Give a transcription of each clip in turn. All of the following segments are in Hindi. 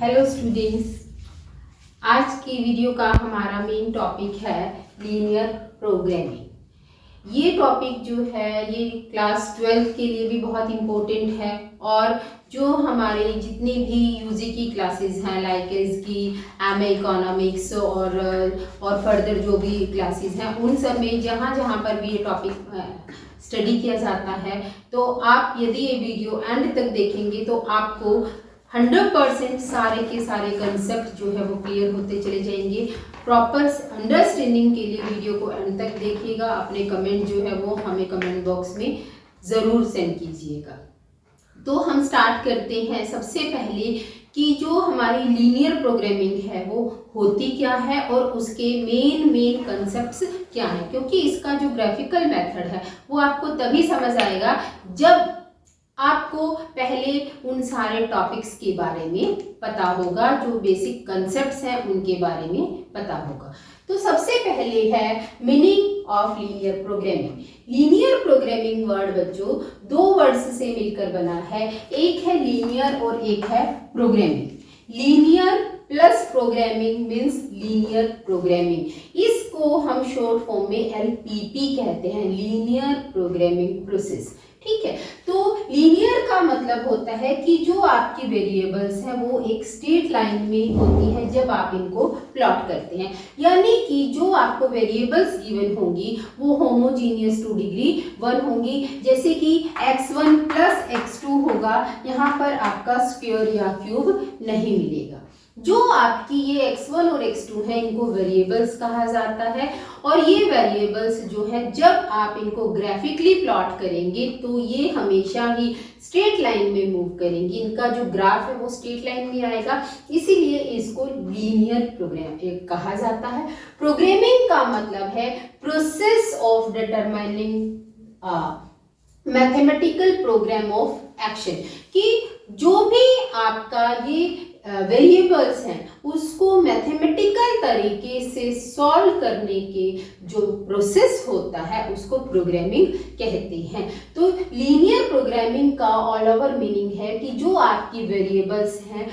हेलो स्टूडेंट्स, आज की वीडियो का हमारा मेन टॉपिक है लीनियर प्रोग्रामिंग। ये टॉपिक जो है ये क्लास 12 के लिए भी बहुत इम्पोर्टेंट है और जो हमारे जितने भी यूजी की क्लासेस हैं लाइक इसकी एमए इकोनॉमिक्स और फर्दर जो भी क्लासेस हैं उन सब में जहाँ जहाँ पर भी ये टॉपिक स्टडी किया जाता है, तो आप यदि ये वीडियो एंड तक देखेंगे तो आपको 100% सारे के सारे कंसेप्ट जो है वो क्लियर होते चले जाएंगे। प्रॉपर अंडरस्टैंडिंग के लिए वीडियो को एंड तक देखिएगा। अपने कमेंट जो है वो हमें कमेंट बॉक्स में ज़रूर सेंड कीजिएगा। तो हम स्टार्ट करते हैं सबसे पहले कि जो हमारी लीनियर प्रोग्रामिंग है वो होती क्या है और उसके मेन कंसेप्ट्स क्या हैं, क्योंकि इसका जो ग्राफिकल मेथड है वो आपको तभी समझ आएगा जब आपको पहले उन सारे टॉपिक्स के बारे में पता होगा, जो बेसिक कंसेप्ट्स हैं उनके बारे में पता होगा। तो सबसे पहले है meaning of linear programming. Linear programming word बच्चों दो वर्ड्स से मिलकर बना है, एक है लीनियर और एक है programming. Linear plus programming means linear programming. इसको हम शॉर्ट फॉर्म में LPP कहते हैं, लीनियर प्रोग्रामिंग प्रोसेस। ठीक है, तो लीनियर का मतलब होता है कि जो आपकी वेरिएबल्स हैं वो एक स्ट्रेट लाइन में होती है जब आप इनको प्लॉट करते हैं, यानी कि जो आपको वेरिएबल्स गिवन होंगी वो होमोजीनियस टू डिग्री 1 होंगी। जैसे कि x1 प्लस x2 होगा, यहाँ पर आपका स्क्वायर या क्यूब नहीं मिलेगा। जो आपकी ये x1 और x2 है इनको वेरिएबल्स कहा जाता है और ये वेरिएबल्स जो है जब आप इनको ग्राफिकली प्लॉट करेंगे तो ये हमेशा ही स्ट्रेट लाइन में मूव करेंगे। इनका जो ग्राफ है वो स्ट्रेट लाइन में आएगा, इसीलिए इसको लीनियर प्रोग्राम कहा जाता है। प्रोग्रामिंग का मतलब है process of determining mathematical program of action, कि जो भी आपका ये वेरिएबल्स हैं उसको मैथमेटिकल तरीके से सॉल्व करने के जो प्रोसेस होता है उसको प्रोग्रामिंग कहते हैं। तो लीनियर प्रोग्रामिंग का ऑल ओवर मीनिंग है कि जो आपकी वेरिएबल्स हैं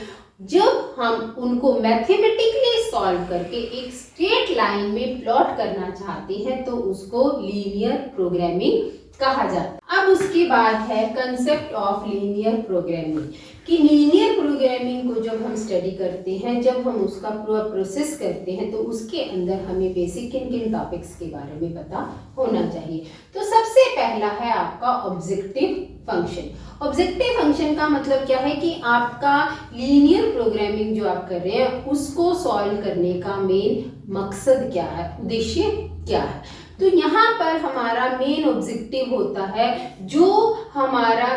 जब हम उनको मैथमेटिकली सॉल्व करके एक स्ट्रेट लाइन में प्लॉट करना चाहते हैं तो उसको लीनियर प्रोग्रामिंग कहा जाता है। अब उसके बाद है कंसेप्ट ऑफ लीनियर प्रोग्रामिंग, कि लीनियर प्रोग्रामिंग को जब हम स्टडी करते हैं, जब हम उसका पूरा प्रोसेस करते हैं तो उसके अंदर हमें बेसिक किन टॉपिक्स के बारे में पता होना चाहिए। तो सबसे पहला है आपका ऑब्जेक्टिव फंक्शन। ऑब्जेक्टिव फंक्शन का मतलब क्या है कि आपका लीनियर प्रोग्रामिंग जो आप कर रहे हैं उसको सॉल्व करने का मेन मकसद क्या है, उद्देश्य क्या है। तो यहाँ पर हमारा मेन ऑब्जेक्टिव होता है जो हमारा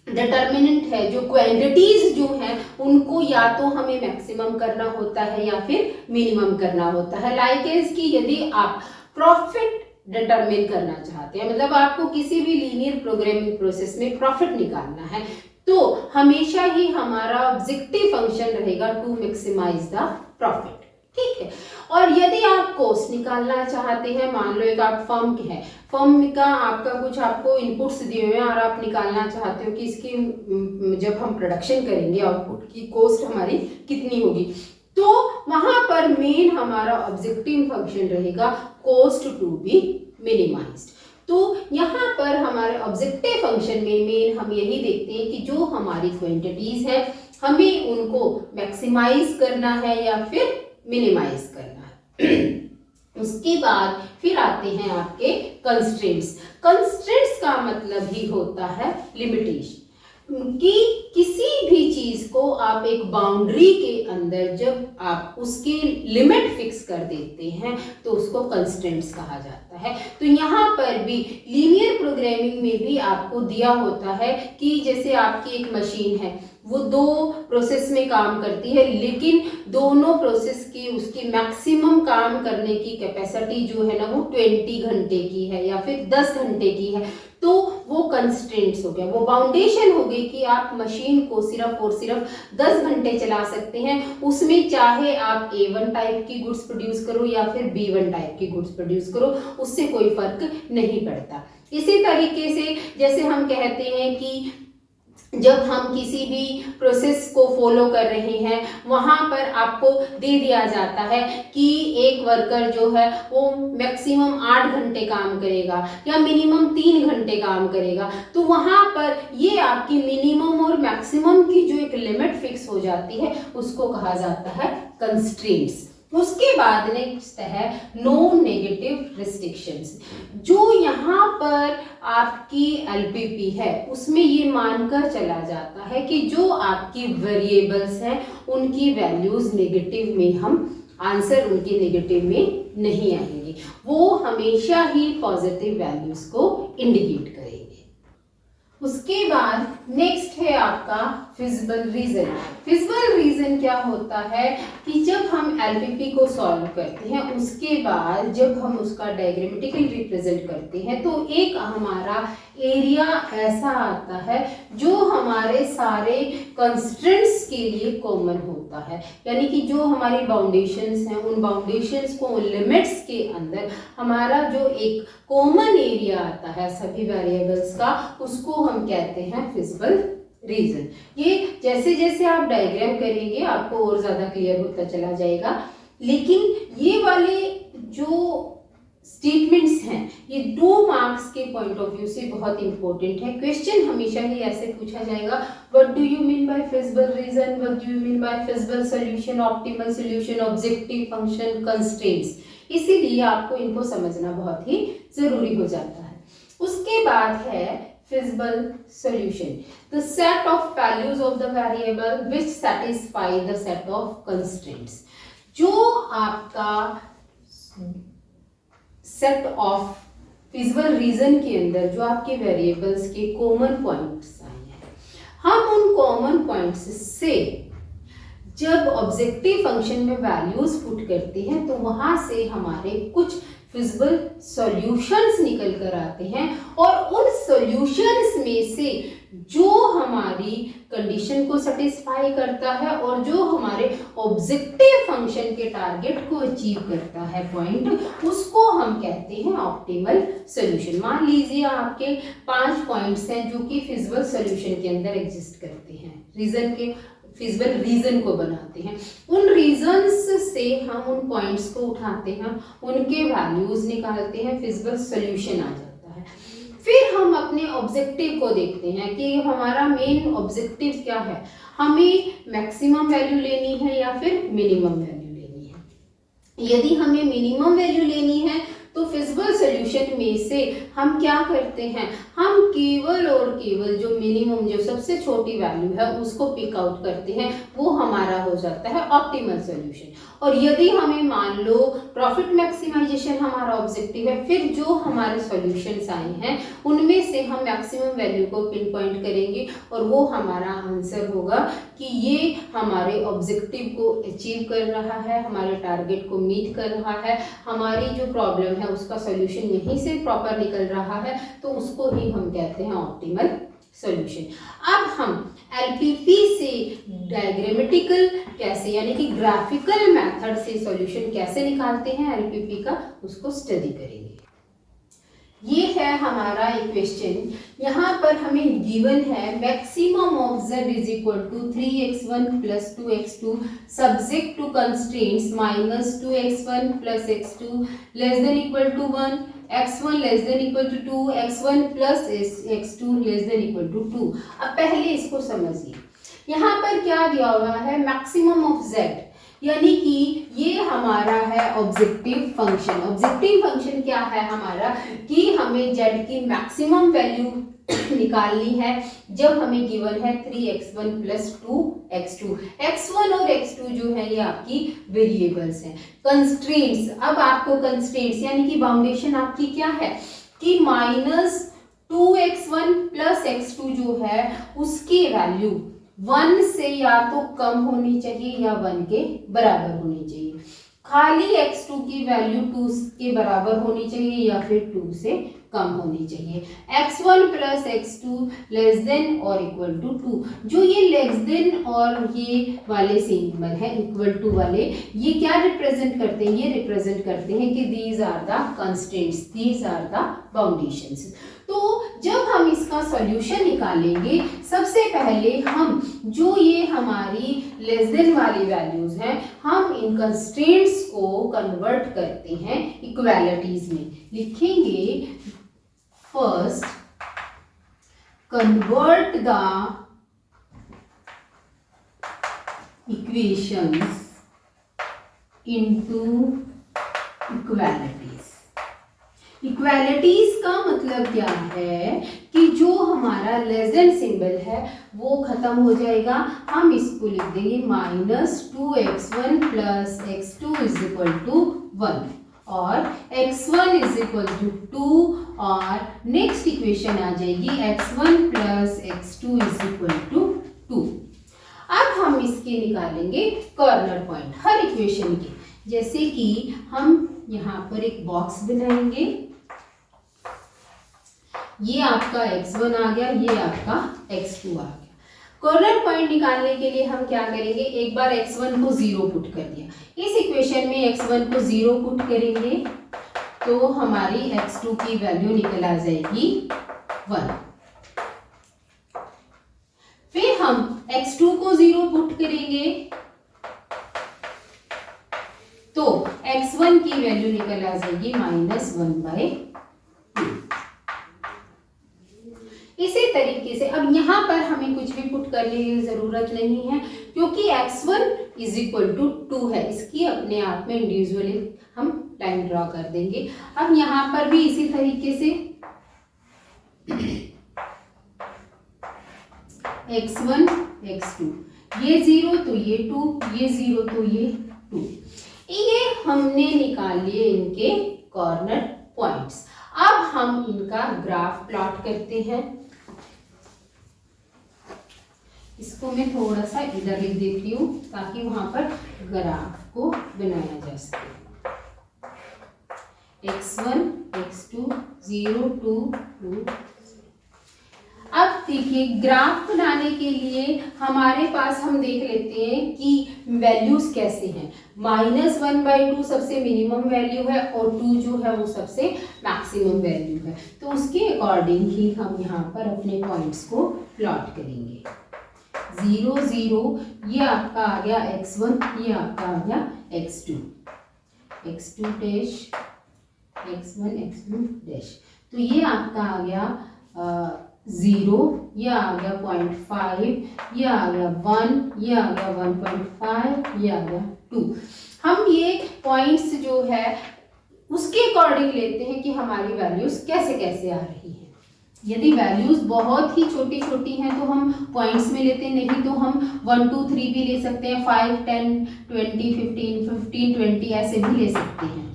डिटर्मिनेंट है, जो क्वांटिटीज जो हैं उनको या तो हमें मैक्सिमम करना होता है या फिर मिनिमम करना होता है। लाइक इसकी यदि आप प्रॉफिट डिटरमिन करना चाहते हैं, मतलब आपको किसी भी लीनियर प्रोग्रामिंग प्रोसेस में प्रॉफिट निकालना है, तो हमेशा ही हमारा ऑब्जेक्टिव फंक्शन रहेगा टू मैक्सिमाइज द प्रॉफिट। ठीक है, और यदि आप कॉस्ट निकालना चाहते हैं, मान लो एक आप फर्म के हैं, फर्म का आपका कुछ आपको इनपुट्स दिए हुए हैं और आप निकालना चाहते हो कि इसकी जब हम प्रोडक्शन करेंगे आउटपुट की कॉस्ट हमारी कितनी होगी, तो वहां पर मेन हमारा ऑब्जेक्टिव फंक्शन रहेगा कॉस्ट टू बी मिनिमाइज्ड। तो यहाँ पर हमारे ऑब्जेक्टिव फंक्शन में मेन हम यही देखते हैं कि जो हमारी क्वांटिटीज है हमें उनको मैक्सिमाइज करना है या फिर मिनिमाइज करना है। उसके बाद फिर आते हैं आपके कंस्ट्रेंट्स। कंस्ट्रेंट्स का मतलब ही होता है लिमिटेशन, कि किसी भी चीज को आप एक बाउंड्री के अंदर जब आप उसकी लिमिट फिक्स कर देते हैं तो उसको कंस्ट्रेंट्स कहा जाता है। तो यहाँ पर भी लीनियर प्रोग्रामिंग में भी आपको दिया होता है कि जैसे आपकी एक मशीन है वो 2 प्रोसेस में काम करती है, लेकिन दोनों प्रोसेस की उसकी मैक्सिमम काम करने की कैपेसिटी जो है ना वो 20 घंटे की है या फिर 10 घंटे की है, तो वो कंस्ट्रेंट्स हो गया, वो बाउंडेशन हो गई कि आप मशीन को सिर्फ और सिर्फ 10 घंटे चला सकते हैं। उसमें चाहे आप A1 टाइप की गुड्स प्रोड्यूस करो या फिर B1 टाइप की गुड्स प्रोड्यूस करो, उससे कोई फर्क नहीं पड़ता। इसी तरीके से जैसे हम कहते हैं कि जब हम किसी भी प्रोसेस को फॉलो कर रहे हैं वहाँ पर आपको दे दिया जाता है कि एक वर्कर जो है वो मैक्सिमम 8 घंटे काम करेगा या मिनिमम 3 घंटे काम करेगा, तो वहाँ पर ये आपकी मिनिमम और मैक्सिमम की जो एक लिमिट फिक्स हो जाती है उसको कहा जाता है कंस्ट्रेंट्स। उसके बाद नेक्स्ट है नो नेगेटिव रिस्ट्रिक्शंस। जो यहाँ पर आपकी एलपीपी है उसमें ये मानकर चला जाता है कि जो आपकी वेरिएबल्स हैं उनकी वैल्यूज नेगेटिव में हम आंसर उनके नेगेटिव में नहीं आएंगे, वो हमेशा ही पॉजिटिव वैल्यूज को इंडिकेट करेंगे। उसके बाद नेक्स्ट है आपका फिजिबल रीजन। फिजिबल रीजन क्या होता है कि जब हम एलपीपी को सॉल्व करते हैं उसके बाद जब हम उसका डायग्रामेटिकल रिप्रेजेंट करते हैं तो एक हमारा एरिया ऐसा आता है जो हमारे सारे कंस्ट्रेंट्स के लिए कॉमन होता है, यानी कि जो हमारी बाउंडेशंस हैं उन बाउंडेशंस को लिमिट्स के अंदर हमारा जो एक कॉमन एरिया आता है सभी वेरिएबल्स का, उसको हम कहते हैं फिजिबल रीजन। ये जैसे जैसे आप डायग्राम करेंगे आपको और ज्यादा क्लियर होता चला जाएगा, लेकिन ये वाले जो स्टेटमेंट्स हैं ये 2 मार्क्स के पॉइंट ऑफ व्यू से बहुत इंपॉर्टेंट है। क्वेश्चन हमेशा ही ऐसे पूछा जाएगा, what do you mean by feasible region, what do you mean by feasible solution, optimal solution, objective function, constraints. इसीलिए आपको इनको समझना बहुत ही जरूरी हो जाता है। उसके बाद है feasible solution, the set of values of the variable which satisfy the set of constraints। जो आपका सेट ऑफ फिजिबल रीजन के अंदर जो आपके वेरिएबल्स के कॉमन पॉइंट्स आए हैं, हम उन कॉमन पॉइंट्स से जब ऑब्जेक्टिव फंक्शन में वैल्यूज पुट करते हैं तो वहां से हमारे कुछ फिजिबल सॉल्यूशंस निकल कर आते हैं और उन सॉल्यूशंस में से जो हमारी कंडीशन को सेटिस्फाई करता है और जो हमारे ऑब्जेक्टिव फंक्शन के टारगेट को अचीव करता है पॉइंट, उसको हम कहते हैं ऑप्टिमल सॉल्यूशन। मान लीजिए आपके 5 पॉइंट्स हैं जो कि फिजिबल सॉल्यूशन के अंदर एग्जिस्ट करते हैं, रीजन के फिजिबल रीजन को बनाते हैं। उन रीजन्स से हम उन पॉइंट्स को उठाते हैं, उनके वैल्यूज निकालते हैं, फिजिबल सॉल्यूशन आ जाता है। फिर हम अपने ऑब्जेक्टिव को देखते हैं कि हमारा मेन ऑब्जेक्टिव क्या है, हमें मैक्सिमम वैल्यू लेनी है या फिर मिनिमम वैल्यू लेनी है। यदि हमें मिनिमम वैल्यू लेनी है तो फिजिबल सॉल्यूशन में से हम क्या करते हैं, हम केवल और केवल जो मिनिमम जो सबसे छोटी वैल्यू है उसको पिक आउट करते हैं, वो हमारा हो जाता है ऑप्टिमल सॉल्यूशन। और यदि हमें मान लो प्रॉफिट मैक्सिमाइजेशन हमारा ऑब्जेक्टिव है, फिर जो हमारे सॉल्यूशंस आए हैं उनमें से हम मैक्सिमम वैल्यू को पिन पॉइंट करेंगे और वो हमारा आंसर होगा कि ये हमारे ऑब्जेक्टिव को अचीव कर रहा है, हमारे टारगेट को मीट कर रहा है, हमारी जो प्रॉब्लम है उसका सॉल्यूशन यहीं से प्रॉपर निकल रहा है, तो उसको ही हम कहते हैं ऑप्टिमल सॉल्यूशन। अब हम एलपीपी से डायग्रामेटिकल कैसे यानी कि ग्राफिकल मेथड से सॉल्यूशन कैसे निकालते हैं एलपीपी का, उसको स्टडी करेंगे। ये है हमारा इक्वेशन। यहाँ पर हमें गिवन है maximum of z is equal to 3x1 plus 2x2 subject to constraints minus 2x1 plus x2 less than equal to 1, x1 less than equal to 2, x1 plus x2 less than equal to 2। अब पहले इसको समझिए, यहाँ पर क्या दिया हुआ है, मैक्सिमम ऑफ z, यानी कि ये हमारा है ऑब्जेक्टिव फंक्शन। ऑब्जेक्टिव फंक्शन क्या है हमारा कि हमें z की मैक्सिमम वैल्यू निकालनी है जब हमें गिवन है 3x1 प्लस 2x2। x1 और x2 जो है ये आपकी वेरिएबल्स हैं। कंस्ट्रेंट्स, अब आपको कंस्ट्रेंट्स यानी कि बाउंडेशन आपकी क्या है कि माइनस 2x1 प्लस x2 जो है उसकी वैल्यू 1 से या तो कम होनी चाहिए या 1 के बराबर होनी चाहिए। खाली x2 की वैल्यू 2 के बराबर होनी चाहिए या फिर 2 से कम होनी चाहिए। x1 plus x2 less then और इक्वल टू 2। जो ये लेस देन और ये वाले सिंबल है इक्वल टू वाले, ये क्या रिप्रेजेंट करते हैं, ये रिप्रेजेंट करते हैं कि these are the constraints, these are the boundations. तो जब हम इसका सॉल्यूशन निकालेंगे, सबसे पहले हम जो ये हमारी लेस देन वाली वैल्यूज हैं, हम इन कंस्ट्रेंट्स को कन्वर्ट करते हैं इक्वालिटीज में। लिखेंगे first convert the equations into equalities. Equalities का मतलब क्या है कि जो हमारा लेस देन सिंबल है वो खत्म हो जाएगा। हम इसको लिख देंगे -2x1 plus x2 is equal to 1 और x1 इज इक्वल टू 2 और नेक्स्ट इक्वेशन आ जाएगी x1 plus x2 is equal to 2। अब हम इसके निकालेंगे कॉर्नर पॉइंट हर इक्वेशन के। जैसे कि हम यहाँ पर एक बॉक्स बनाएंगे, ये आपका x1 आ गया, ये आपका x2 आ गया। कॉर्नर पॉइंट निकालने के लिए हम क्या करेंगे, एक बार x1 को 0 पुट कर दिया, इस इक्वेशन में x1 को 0 पुट करेंगे तो हमारी x2 की वैल्यू निकल आ जाएगी 1। फिर हम x2 को 0 पुट करेंगे तो x1 की वैल्यू निकल आ जाएगी -1/2। इसी तरीके से अब यहाँ पर हमें कुछ भी पुट करने की जरूरत नहीं है क्योंकि x1 इज इक्वल टू 2 है, इसकी अपने आप में इंडिविजुअली हम लाइन ड्रॉ कर देंगे। अब यहाँ पर भी इसी तरीके से x1 x2, ये 0 तो ये 2, ये 0 तो ये 2। ये हमने निकाल लिए इनके कॉर्नर पॉइंट्स। अब हम इनका ग्राफ प्लॉट करते हैं। इसको मैं थोड़ा सा इधर लिख देती हूँ ताकि वहां पर ग्राफ को बनाया जा सके। x1 x2 0 2 2। अब देखिए ग्राफ बनाने के लिए हमारे पास हम देख लेते हैं कि वैल्यूज कैसे हैं। -1/2 सबसे मिनिमम वैल्यू है और 2 जो है वो सबसे मैक्सिमम वैल्यू है, तो उसके अकॉर्डिंग ही हम यहाँ पर अपने पॉइंट्स को प्लॉट करेंगे। 0 0 ये आपका आ गया x1, ये आपका आ गया x2, x2 dash x1 x1 dash, तो ये आपका आ गया 0, ये आ गया 0.5, ये आ गया 1, ये आ गया 1.5, ये आ गया 2। हम ये पॉइंट्स जो है उसके अकॉर्डिंग लेते हैं कि हमारी वैल्यूज कैसे कैसे आ रही हैं। यदि वैल्यूज बहुत ही छोटी छोटी हैं तो हम पॉइंट्स में लेते हैं, नहीं तो हम 1 2 3 भी ले सकते हैं, 5 10 20 15 15 20 ऐसे भी ले सकते हैं।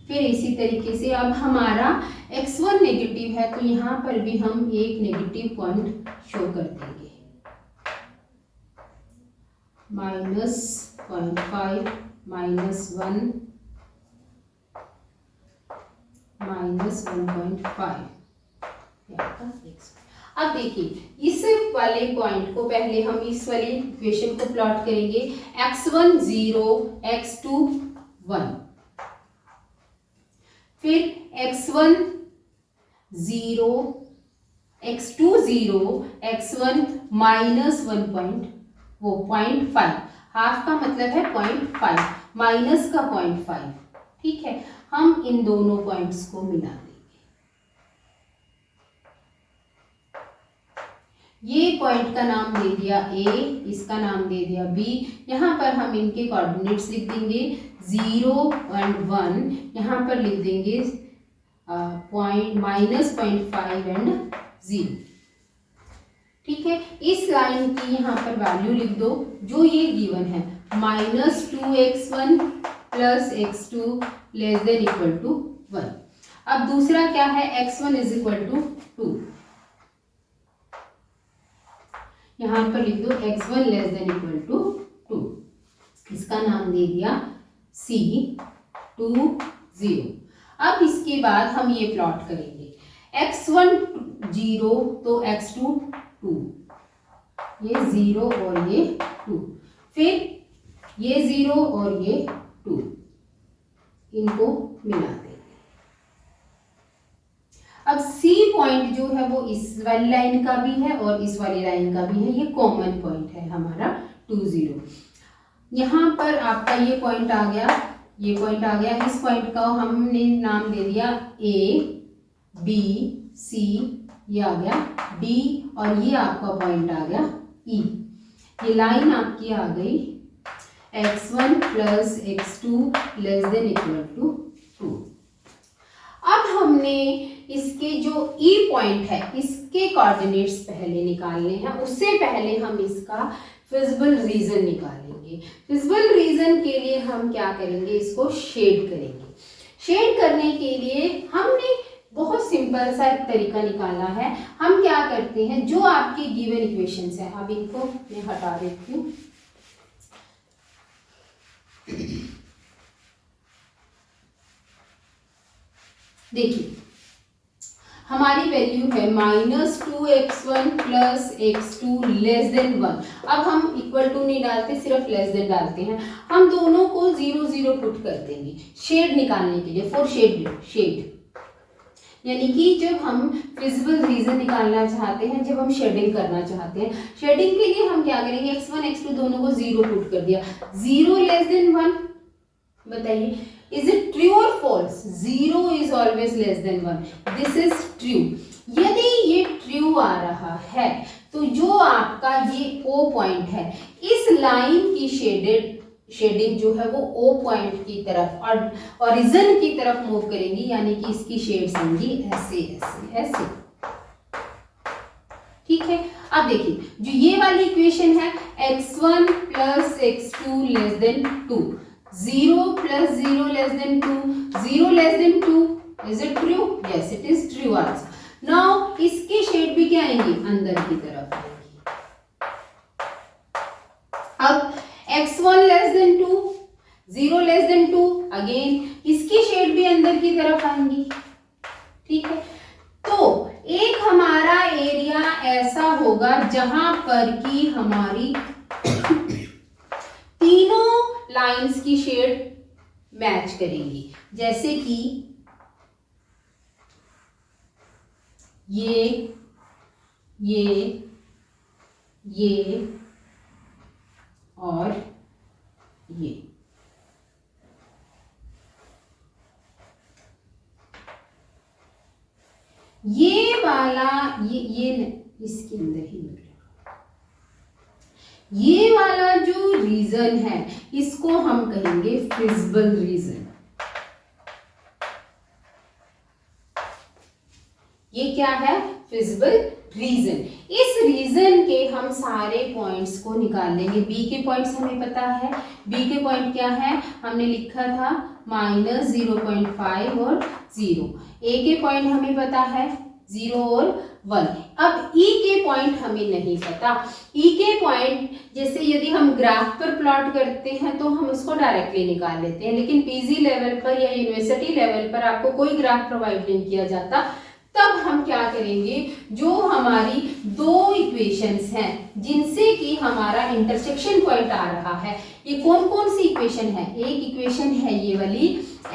फिर इसी तरीके से अब हमारा x1 नेगेटिव है तो यहाँ पर भी हम एक नेगेटिव पॉइंट शो कर देंगे, -0.5 -1 -1.5। अब देखिए इस वाले पॉइंट को पहले हम इस वाली इक्वेशन को प्लॉट करेंगे। x1 0 x2 1, फिर x1 0 x2 0 x1 -1.5, हाफ का मतलब है 0.5 माइनस का 0.5। ठीक है, हम इन दोनों पॉइंट्स को मिला देंगे। ये पॉइंट का नाम दे दिया A, इसका नाम दे दिया B। यहाँ पर हम इनके कोऑर्डिनेट्स लिख देंगे 0 और 1, यहाँ पर लिख देंगे -0.5 एंड 0। ठीक है, इस लाइन की यहाँ पर वैल्यू लिख दो जो ये गिवन है, -2x1 plus x2 less than equal to 1। अब दूसरा क्या है, x1 इज इक्वल टू 2, यहाँ पर लिख दो x1 less than equal to 2, इसका नाम दे दिया C 2 0। अब इसके बाद हम ये प्लॉट करेंगे, x1 0 तो x2 2, ये 0 और ये 2, फिर ये 0 और ये 2, इनको मिला देंगे। अब सी पॉइंट जो है वो इस वाली लाइन का भी है और इस वाली लाइन का भी है, ये कॉमन पॉइंट है हमारा 2 0। यहाँ पर आपका ये पॉइंट आ गया, ये पॉइंट आ गया, इस पॉइंट का हमने नाम दे दिया ए बी सी, ये आ गया डी और ये आपका पॉइंट आ गया ई। ये लाइन आपकी आ गई x1 plus x2 less than equal to 2। अब हमने इसके जो E पॉइंट है इसके कोऑर्डिनेट्स पहले निकालने हैं, उससे पहले हम इसका फिजिबल रीजन निकालेंगे। फिजिबल रीजन के लिए हम क्या करेंगे, इसको शेड करेंगे। शेड करने के लिए हमने बहुत सिंपल सा एक तरीका निकाला है। हम क्या करते हैं, जो आपकी गिवन इक्वेशंस है, अब इनको मैं हटा देती हूँ। देखिए हमारी वैल्यू है -2x1 plus x2 less than 1। अब हम इक्वल टू नहीं डालते, सिर्फ लेस देन डालते हैं। हम दोनों को 0 0 पुट कर देंगे शेड निकालने के लिए, फॉर शेड यानी कि जब हम फिजिबल रीजन निकालना चाहते हैं, जब हम शेडिंग करना चाहते हैं, शेडिंग के लिए हम क्या करेंगे, x1 x2 दोनों को 0 पुट कर दिया। 0 लेस देन 1, बताइए इज इट ट्रू और false? 0 is always less than 1, this is true. यदि ये ट्रू आ रहा है तो जो आपका ये O पॉइंट है, इस लाइन की शेडिंग जो है वो O पॉइंट की तरफ और ओरिजिन की तरफ मूव करेंगी, यानी कि इसकी शेड्स होंगी ऐसे ऐसे ऐसे। ठीक है, अब देखिए जो ये वाली इक्वेशन है x1 plus x2 less then 2, 0 plus 0 less than 2, 0 less than 2, is it true? Yes it is true answer. Now इसकी शेड भी क्या आएंगी, अंदर की तरफ आएंगी। अब x1 less then 2, 0 less than 2, again इसकी शेड भी अंदर की तरफ आएंगी। ठीक है, तो एक हमारा एरिया ऐसा होगा जहां पर कि हमारी तीनों लाइंस की शेड मैच करेंगी, जैसे कि ये और ये वाला ये इसके अंदर ही निकलेगा। ये वाला जो रीजन है इसको हम कहेंगे फिजिबल रीजन। ये क्या है, फिजिबल रीजन। इस रीजन के हम सारे पॉइंट्स को निकाल लेंगे। बी के पॉइंट्स हमें पता है, बी के पॉइंट क्या है, हमने लिखा था -0.5 और 0। ए के पॉइंट हमें पता है 0 और 1। अब ई के पॉइंट हमें नहीं पता। ई के पॉइंट जैसे यदि हम ग्राफ पर प्लॉट करते हैं तो हम उसको डायरेक्टली निकाल लेते हैं, लेकिन पीजी लेवल पर या यूनिवर्सिटी लेवल पर आपको कोई ग्राफ प्रोवाइड नहीं किया जाता। तब हम क्या करेंगे, जो हमारी दो इक्वेशंस हैं जिनसे कि हमारा इंटरसेक्शन पॉइंट आ रहा है, ये कौन कौन सी इक्वेशन है, एक इक्वेशन है ये वाली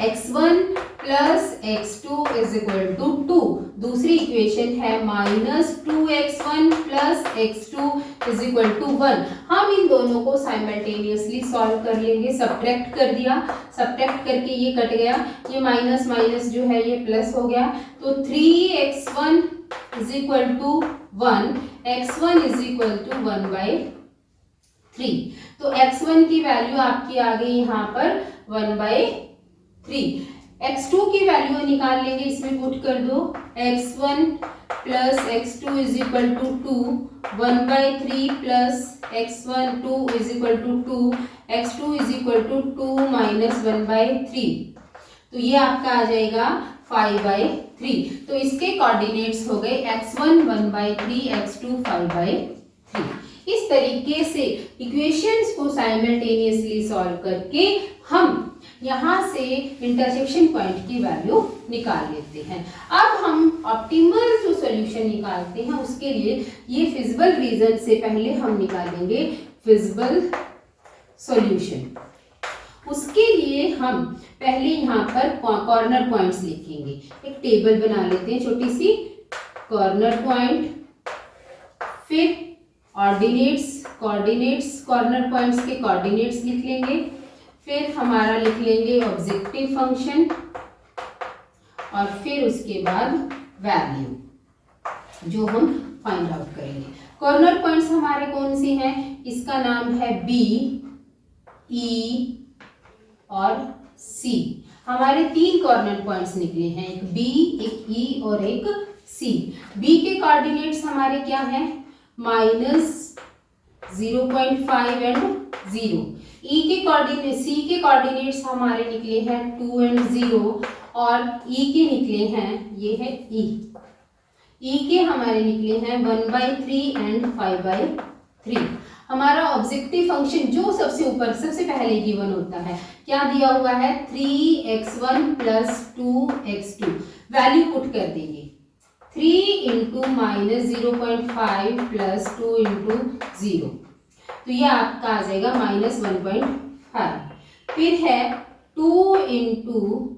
x1 plus x2 is equal to 2, दूसरी इक्वेशन है -2x1 plus x2 is equal to 1। हम इन दोनों को साइमल्टेनियसली सॉल्व कर लेंगे। सब्ट्रैक्ट कर दिया, सब्ट्रैक्ट करके ये कट गया, ये माइनस माइनस जो है ये प्लस हो गया, तो 3x1 is equal to 1, x1 is equal to 1/3। तो x1 की वैल्यू आपकी आ गई यहाँ पर 1/3। x2 की वैल्यू निकाल लेंगे, इसमें पुट कर दो, x1 plus x2 is equal to 2, 1/3 plus x1 2 is equal to 2, x2 is equal to 2 minus 1/3, तो ये आपका आ जाएगा 5/3। तो इसके कोऑर्डिनेट्स हो गए x1 1/3, x2 5/3। इस तरीके से इक्वेशंस को साइमल्टेनियसली सॉल्व करके हम यहाँ से इंटरसेक्शन पॉइंट की वैल्यू निकाल लेते हैं। अब हम ऑप्टिमल जो सॉल्यूशन निकालते हैं उसके लिए ये फिजिबल रीजन से पहले हम निकालेंगे फिजिबल सॉल्यूशन। उसके लिए हम पहले यहाँ पर कॉर्नर पॉइंट्स लिखेंगे। एक टेबल बना लेते हैं छोटी सी, कॉर्नर पॉइंट, फिर ऑर्डिनेट्स, कॉर्नर पॉइंट्स के कोऑर्डिनेट्स लिख लेंगे, फिर हमारा लिख लेंगे ऑब्जेक्टिव फंक्शन, और फिर उसके बाद वैल्यू जो हम फाइंड आउट करेंगे। कॉर्नर पॉइंट्स हमारे कौन से हैं? इसका नाम है बी, ई और सी। हमारे 3 कॉर्नर पॉइंट्स निकले हैं, एक बी, एक ई और एक सी। बी के कोऑर्डिनेट्स हमारे क्या हैं? -0.5 एंड 0। ई के कोऑर्डिनेट, सी के कोऑर्डिनेट्स हमारे निकले हैं 2 एंड 0, और ई के निकले हैं, ये है ई के हमारे निकले हैं 1/3 एंड 5/3। हमारा ऑब्जेक्टिव फंक्शन जो सबसे ऊपर सबसे पहले गिवन होता है, क्या दिया हुआ है? 3x1 + 2x2। वैल्यू पुट कर देंगे, 3 × -0.5 + 2 × 0, तो ये आपका आ जाएगा -1.5। फिर है 3 × 2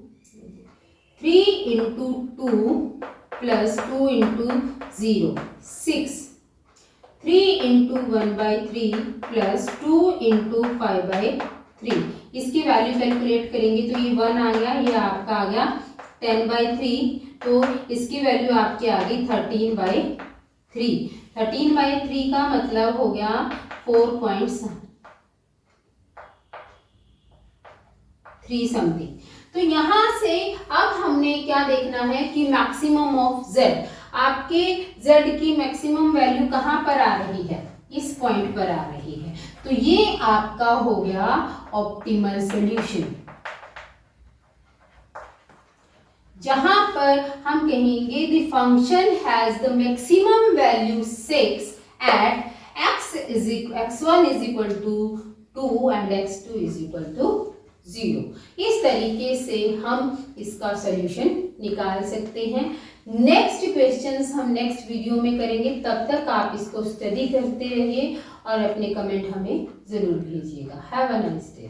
+ 2 × 0, 6। 3 × 1/3 + 2 × 5/3। इसकी वैल्यू कैलकुलेट करेंगे तो ये 1 आ गया, ये आपका आ गया 10/3, तो इसकी वैल्यू आपकी आ गई 13/3। 13/3 का मतलब हो गया 4.3 समथिंग। तो यहाँ से अब हमने क्या देखना है कि मैक्सिमम ऑफ z, आपके z की मैक्सिमम वैल्यू कहाँ पर आ रही है? इस पॉइंट पर आ रही है, तो ये आपका हो गया ऑप्टिमल सॉल्यूशन, जहां पर हम कहेंगे the function has the maximum value 6 at x1 = 2 and x2 = 0। इस तरीके से हम इसका सॉल्यूशन निकाल सकते हैं। नेक्स्ट क्वेश्चंस हम नेक्स्ट वीडियो में करेंगे, तब तक आप इसको स्टडी करते रहिए और अपने कमेंट हमें ज़रूर भेजिएगा। Have a nice day.